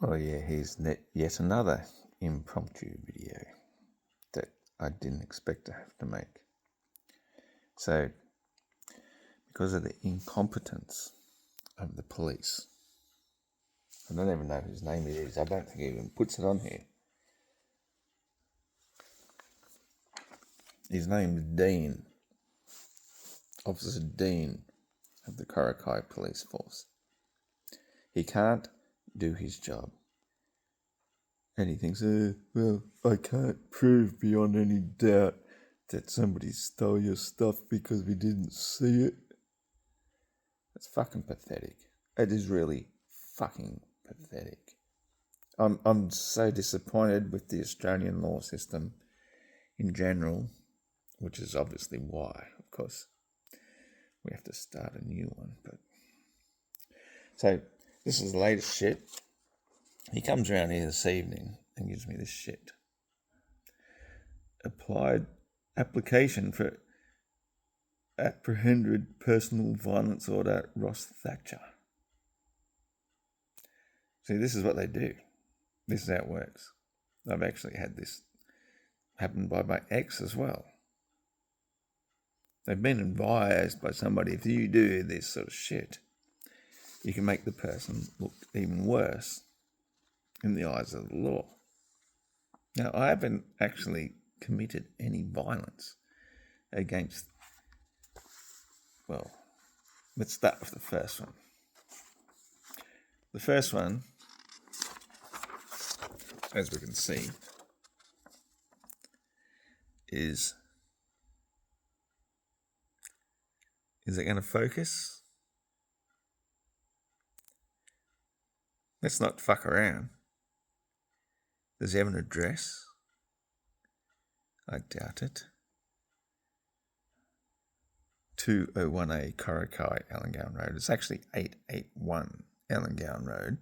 Oh yeah, here's yet another impromptu video that I didn't expect to have to make. So, because of the incompetence of the police, I don't even know whose name it is. I don't think he even puts it on here. His name's Dean, Officer Dean of the Korakai Police Force. He can't do his job. And he thinks, well, I can't prove beyond any doubt that somebody stole your stuff because we didn't see it. That's fucking pathetic. It is really fucking pathetic. I'm so disappointed with the Australian law system in general, which is obviously why, of course, we have to start a new one. But so this is the latest shit. He comes around here this evening and gives me this shit. Application for apprehended personal violence order, Ross Thatcher. See, this is what they do. This is how it works. I've actually had this happen by my ex as well. They've been advised by somebody, if you do this sort of shit, you can make the person look even worse in the eyes of the law. Now, I haven't actually committed any violence against, well, let's start with the first one. The first one, as we can see, is it going to focus? Let's not fuck around. Does he have an address? I doubt it. 201A Korakai, Ellengowan Road. It's actually 881 Ellengowan Road.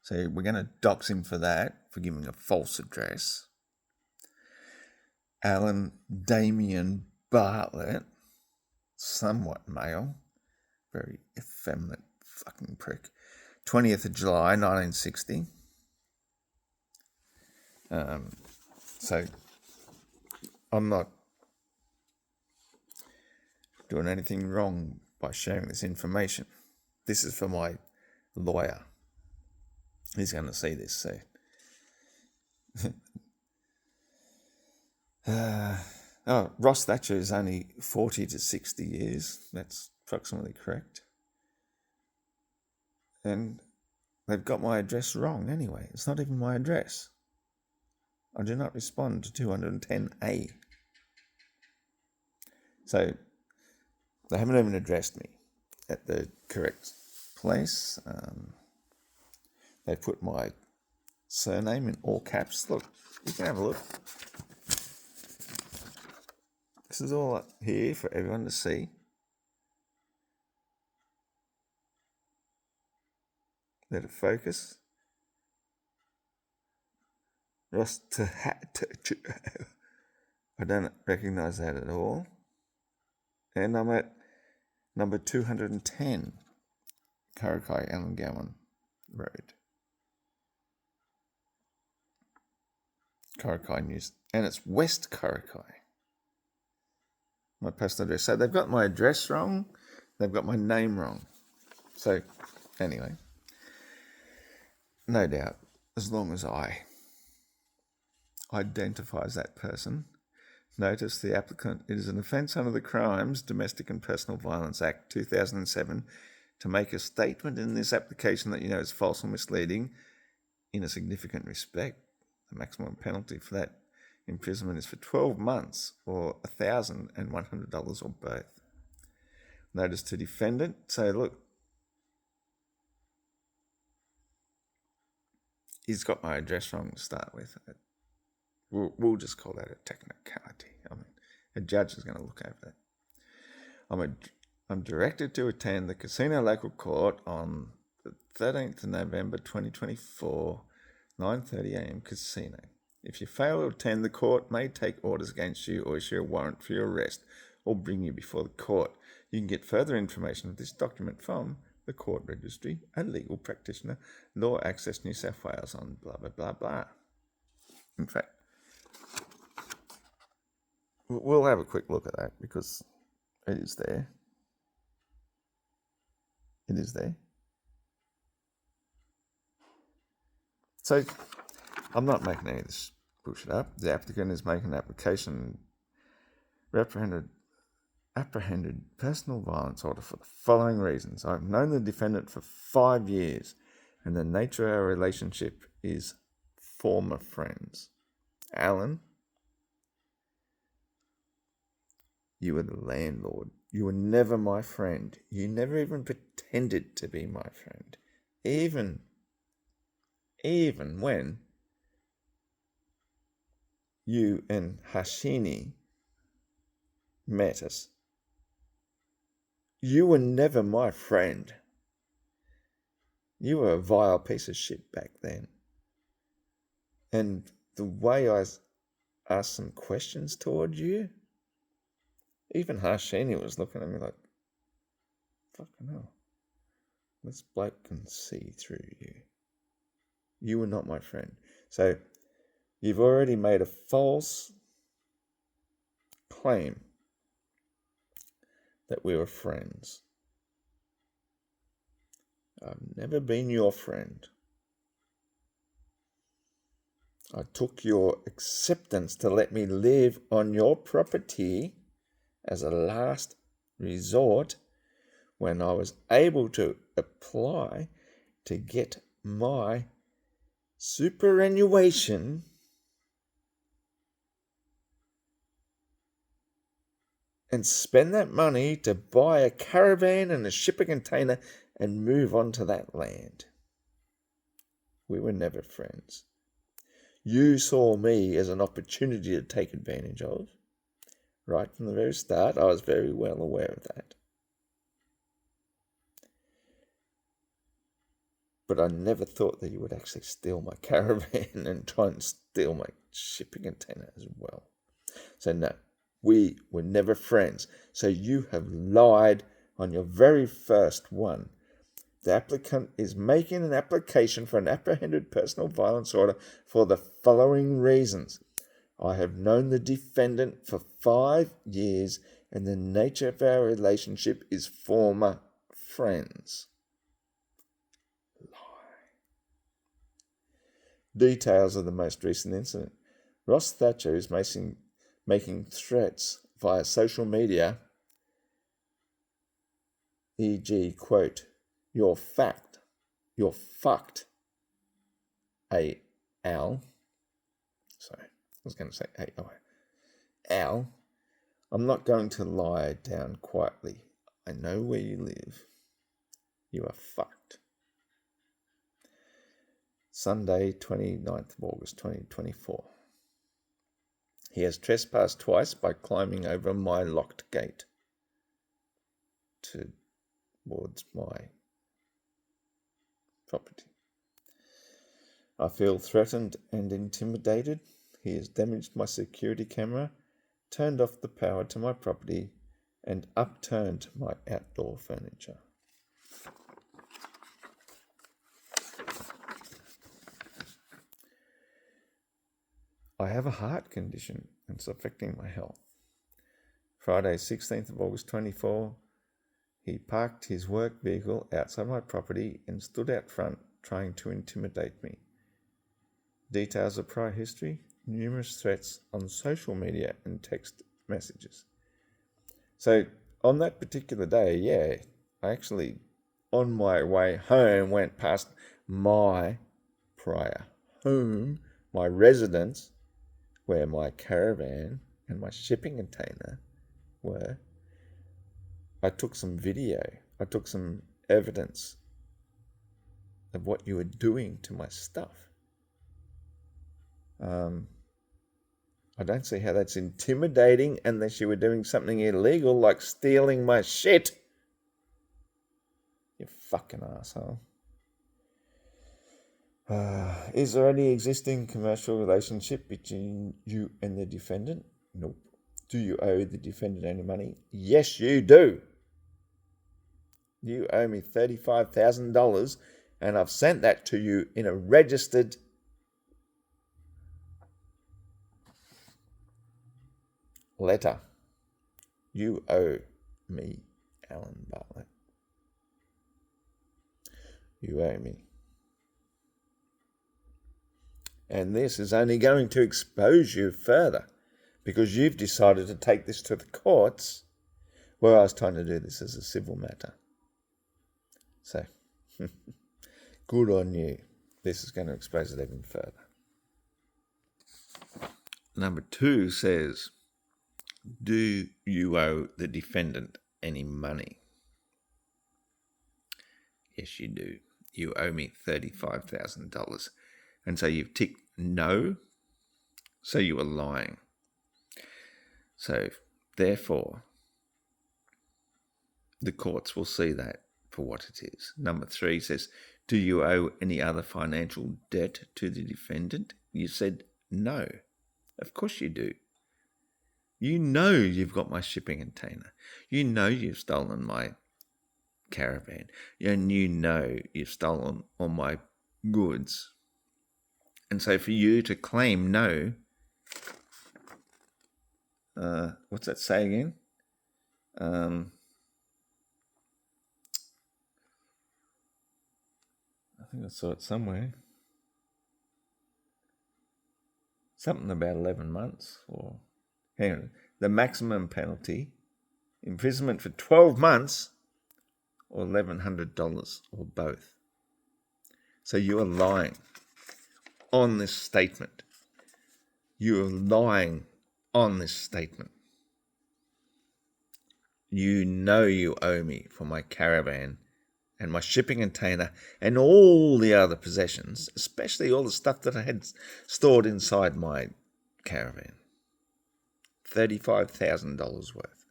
So we're going to dox him for that, for giving a false address. Alan Damien Bartlett, somewhat male, very effeminate fucking prick. 20th of July, 1960. So I'm not doing anything wrong by sharing this information. This is for my lawyer. He's going to see this, so. Ross Thatcher is only 40 to 60 years. That's approximately correct. And they've got my address wrong anyway. It's not even my address. I do not respond to 210A. So they haven't even addressed me at the correct place. They put my surname in all caps. Look, you can have a look. This is all up here for everyone to see. Let it focus. Ross I don't recognise that at all. And I'm at number 210, Korakai Ellengowan Road. Korakai News. And it's West Korakai. My postal address. So they've got my address wrong. They've got my name wrong. So anyway, no doubt, as long as I identify as that person, notice the applicant, it is an offence under the Crimes, Domestic and Personal Violence Act 2007 to make a statement in this application that you know is false or misleading in a significant respect. The maximum penalty for that imprisonment is for 12 months or $1,100 or both. Notice to defendant. So look, he's got my address wrong to start with. We'll just call that a technicality. I mean, a judge is going to look over that. I'm directed to attend the Casino Local Court on the 13th of November 2024, 9:30am Casino. If you fail to attend, the court may take orders against you or issue a warrant for your arrest or bring you before the court. You can get further information of this document from the court registry, a legal practitioner, Law Access New South Wales on blah, blah, blah, blah. In fact, we'll have a quick look at that because it is there. It is there. So I'm not making any of this bullshit up. The applicant is making an application apprehended personal violence order for the following reasons. I've known the defendant for 5 years and the nature of our relationship is former friends. Alan, you were the landlord. You were never my friend. You never even pretended to be my friend. Even when you and Hashini met us, you were never my friend. You were a vile piece of shit back then. And the way I asked some questions toward you, even Hashini was looking at me like, fucking hell, this bloke can see through you. You were not my friend. So you've already made a false claim that we were friends. I've never been your friend. I took your acceptance to let me live on your property as a last resort when I was able to apply to get my superannuation and spend that money to buy a caravan and a shipping container and move on to that land. We were never friends. You saw me as an opportunity to take advantage of. Right from the very start, I was very well aware of that. But I never thought that you would actually steal my caravan and try and steal my shipping container as well. So no, we were never friends. So you have lied on your very first one. The applicant is making an application for an apprehended personal violence order for the following reasons. I have known the defendant for 5 years and the nature of our relationship is former friends. Details of the most recent incident. Ross Thatcher is making threats via social media, e.g., quote, you're fucked, Al. Sorry, I was going to say Al. I'm not going to lie down quietly. I know where you live. You are fucked. Sunday, 29th of August 2024. He has trespassed twice by climbing over my locked gate towards my property. I feel threatened and intimidated. He has damaged my security camera, turned off the power to my property, and upturned my outdoor furniture. I have a heart condition and it's affecting my health. Friday, 16th of August 24, he parked his work vehicle outside my property and stood out front trying to intimidate me. Details of prior history, numerous threats on social media and text messages. So on that particular day, I actually, on my way home, went past my prior home, my residence, where my caravan and my shipping container were. I took some video. I took some evidence of what you were doing to my stuff. I don't see how that's intimidating unless you were doing something illegal like stealing my shit. You fucking asshole. Is there any existing commercial relationship between you and the defendant? Nope. Do you owe the defendant any money? Yes, you do. You owe me $35,000 and I've sent that to you in a registered letter. You owe me, Alan Bartlett. You owe me. And this is only going to expose you further because you've decided to take this to the courts where I was trying to do this as a civil matter. So, good on you. This is going to expose it even further. Number 2 says, do you owe the defendant any money? Yes, you do. You owe me $35,000. And so you've ticked no, so you are lying. So, therefore, the courts will see that for what it is. Number 3 says, do you owe any other financial debt to the defendant? You said no. Of course you do. You know you've got my shipping container. You know you've stolen my caravan. And you know you've stolen all my goods. And so for you to claim no, what's that say again? I think I saw it somewhere. Something about 11 months or... Hang on. The maximum penalty, imprisonment for 12 months or $1,100 or both. So you are lying on this statement. You are lying on this statement. You know you owe me for my caravan and my shipping container and all the other possessions, especially all the stuff that I had stored inside my caravan. $35,000 worth.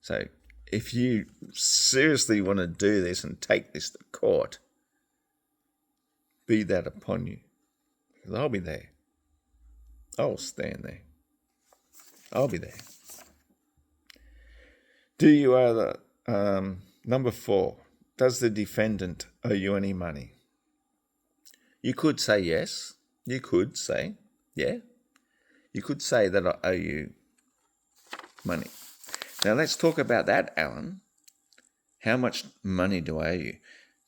So if you seriously want to do this and take this to court, be that upon you. Because I'll be there. I'll stand there. I'll be there. Do you owe the... number 4, does the defendant owe you any money? You could say yes. You could say, yeah. You could say that I owe you money. Now let's talk about that, Alan. How much money do I owe you?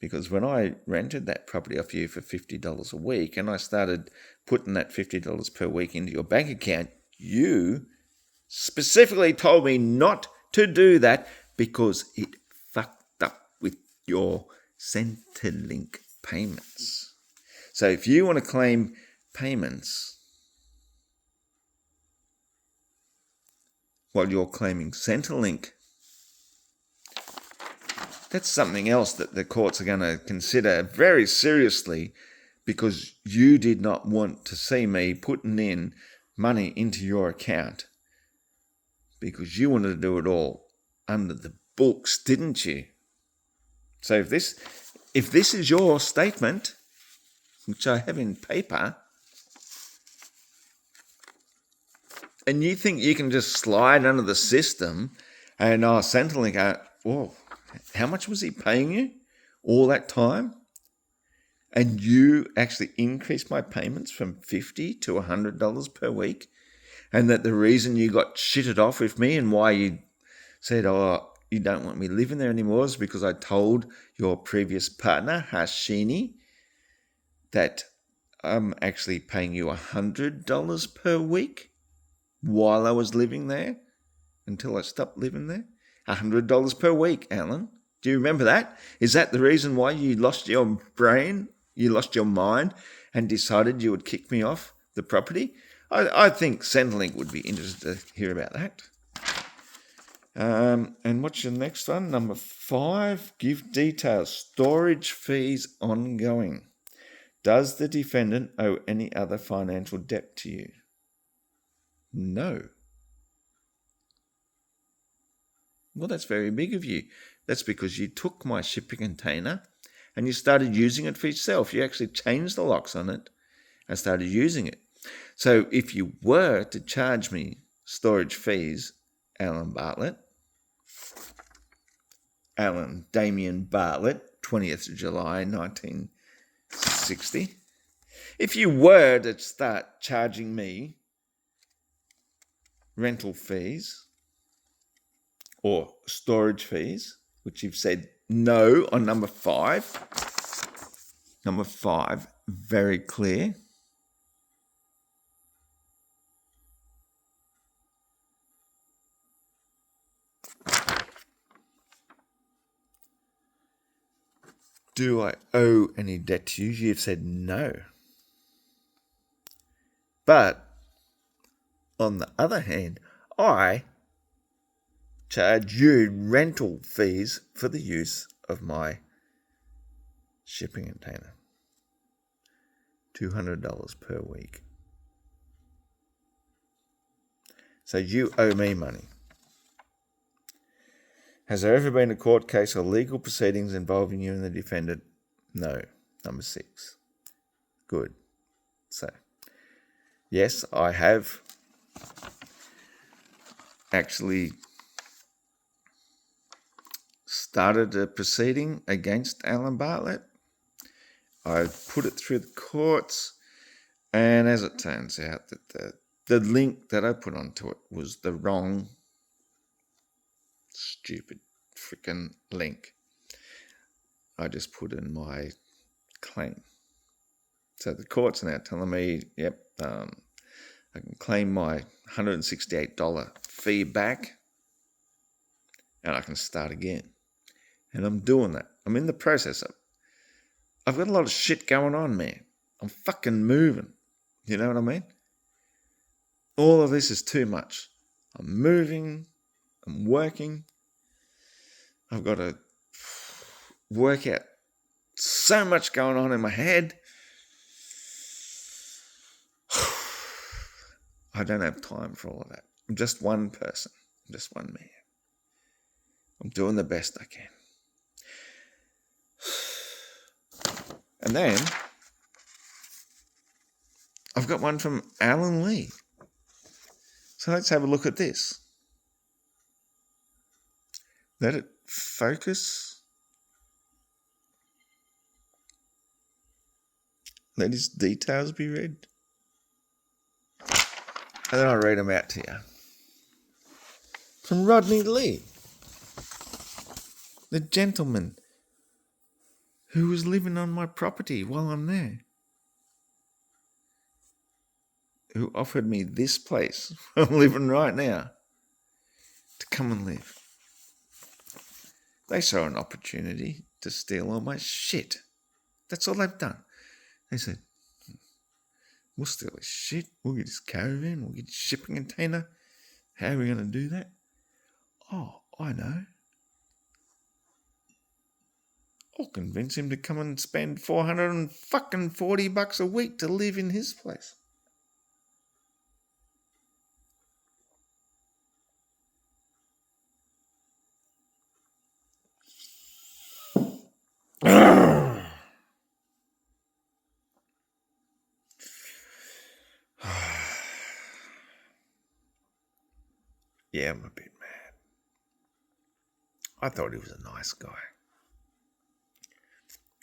Because when I rented that property off you for $50 a week and I started putting that $50 per week into your bank account, you specifically told me not to do that because it fucked up with your Centrelink payments. So if you want to claim payments while you're claiming Centrelink, that's something else that the courts are going to consider very seriously because you did not want to see me putting in money into your account because you wanted to do it all under the books, didn't you? So if this is your statement, which I have in paper, and you think you can just slide under the system and Centrelink, whoa, how much was he paying you all that time? And you actually increased my payments from $50 to $100 per week, and that the reason you got shitted off with me and why you said, you don't want me living there anymore is because I told your previous partner, Hashini, that I'm actually paying you $100 per week while I was living there until I stopped living there. $100 per week, Alan. Do you remember that? Is that the reason why you lost your brain, you lost your mind, and decided you would kick me off the property? I think Centrelink would be interested to hear about that. And what's your next one? Number 5, give details. Storage fees ongoing. Does the defendant owe any other financial debt to you? No. Well, that's very big of you. That's because you took my shipping container and you started using it for yourself. You actually changed the locks on it and started using it. So if you were to charge me storage fees, Alan Bartlett, Alan Damien Bartlett, 20th of July, 1960. If you were to start charging me rental fees or storage fees, which you've said no on number 5, very clear. Do I owe any debt to you? You've said no. But on the other hand, I charge you rental fees for the use of my shipping container. $200 per week. So you owe me money. Has there ever been a court case or legal proceedings involving you and the defendant? No. Number 6. Good. So, yes, I have actually started a proceeding against Alan Bartlett. I've put it through the courts, and as it turns out, that the link that I put onto it was the wrong stupid freaking link. I just put in my claim. So the court's now telling me, yep, I can claim my $168 fee back, and I can start again. And I'm doing that. I'm in the process of it. I've got a lot of shit going on, man. I'm fucking moving. You know what I mean? All of this is too much. I'm moving. I'm working. I've got to work out so much going on in my head. I don't have time for all of that. I'm just one person. I'm just one man. I'm doing the best I can. And then I've got one from Alan Lee. So let's have a look at this. Let it focus. Let his details be read. And then I'll read them out to you. From Rodney Lee, the gentleman who was living on my property while I'm there, who offered me this place where I'm living right now to come and live. They saw an opportunity to steal all my shit. That's all they've done. They said, we'll steal his shit, we'll get his caravan, we'll get his shipping container. How are we going to do that? Oh, I know. I'll convince him to come and spend $440 a week to live in his place. Yeah, I'm a bit mad. I thought he was a nice guy.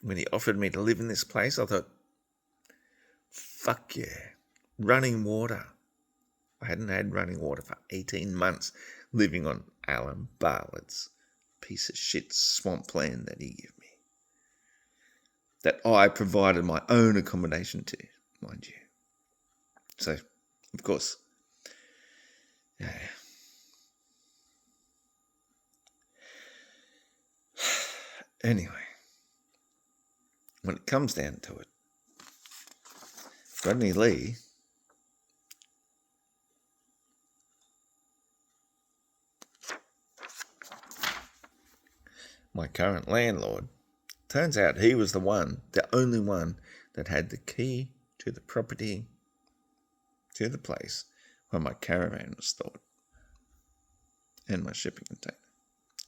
When he offered me to live in this place, I thought, fuck yeah, running water. I hadn't had running water for 18 months living on Alan Bartlett's piece of shit swampland that he gave me. That I provided my own accommodation to, mind you. So, of course, yeah. Anyway, when it comes down to it, Rodney Lee my current landlord, turns out he was the only one that had the key to the property, to the place where my caravan was stored and my shipping container.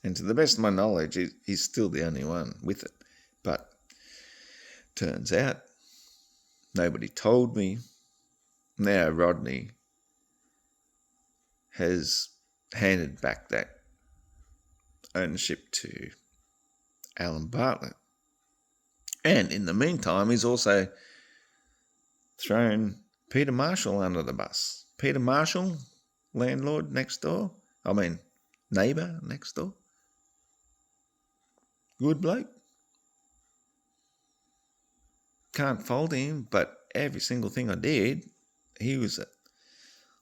And to the best of my knowledge, he's still the only one with it. But turns out nobody told me. Now Rodney has handed back that ownership to Alan Bartlett. And in the meantime, he's also thrown Peter Marshall under the bus. Peter Marshall, landlord next door. Neighbour next door. Good bloke. Can't fault him, but every single thing I did, he was a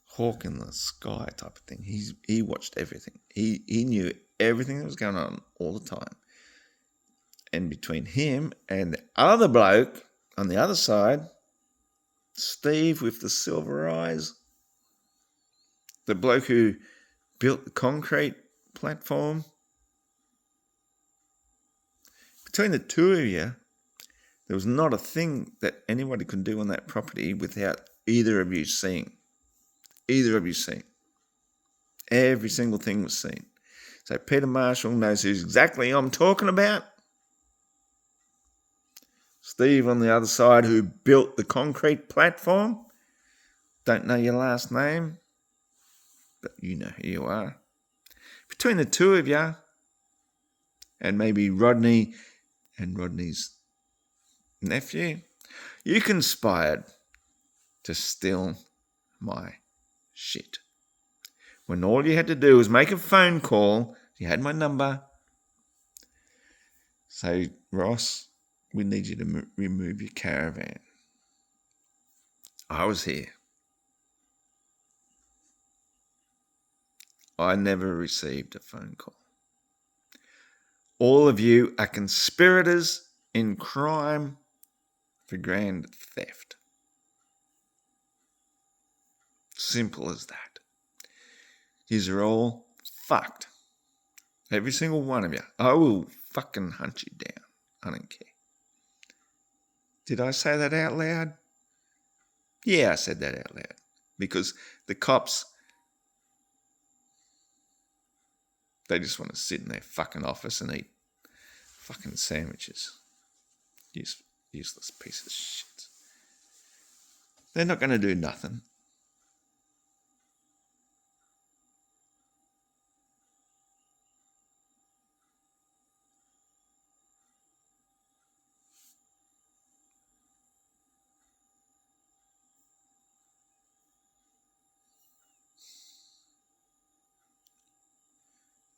hawk in the sky type of thing. He watched everything. He knew everything that was going on all the time. And between him and the other bloke on the other side, Steve with the silver eyes, the bloke who built the concrete platform, between the two of you, there was not a thing that anybody could do on that property without either of you seeing. Either of you seeing. Every single thing was seen. So Peter Marshall knows who exactly I'm talking about. Steve on the other side, who built the concrete platform. Don't know your last name, but you know who you are. Between the two of you, and maybe Rodney and Rodney's nephew, you conspired to steal my shit. When all you had to do was make a phone call, you had my number, say, Ross, we need you to remove your caravan. I was here. I never received a phone call. All of you are conspirators in crime for grand theft. Simple as that. Yous are all fucked. Every single one of you. I will fucking hunt you down. I don't care. Did I say that out loud? Yeah, I said that out loud. Because the cops, they just want to sit in their fucking office and eat fucking sandwiches. Useless piece of shit. They're not going to do nothing.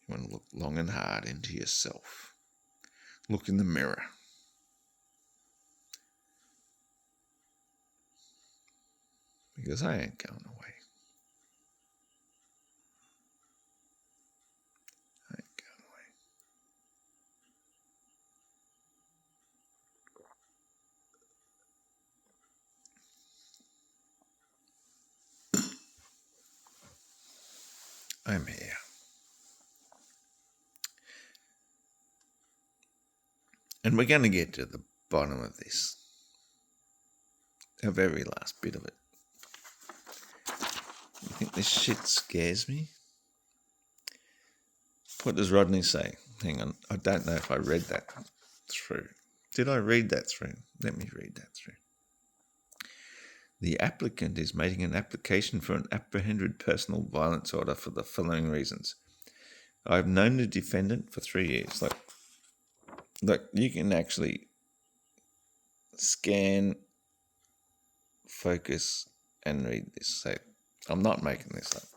You want to look long and hard into yourself. Look in the mirror. Because I ain't going away. I ain't going away. I'm here. And we're going to get to the bottom of this. The very last bit of it. You think this shit scares me? What does Rodney say? Hang on. I don't know if I read that through. Did I read that through? Let me read that through. The applicant is making an application for an apprehended personal violence order for the following reasons. I've known the defendant for 3 years. Look, you can actually scan, focus, and read this. So I'm not making this up.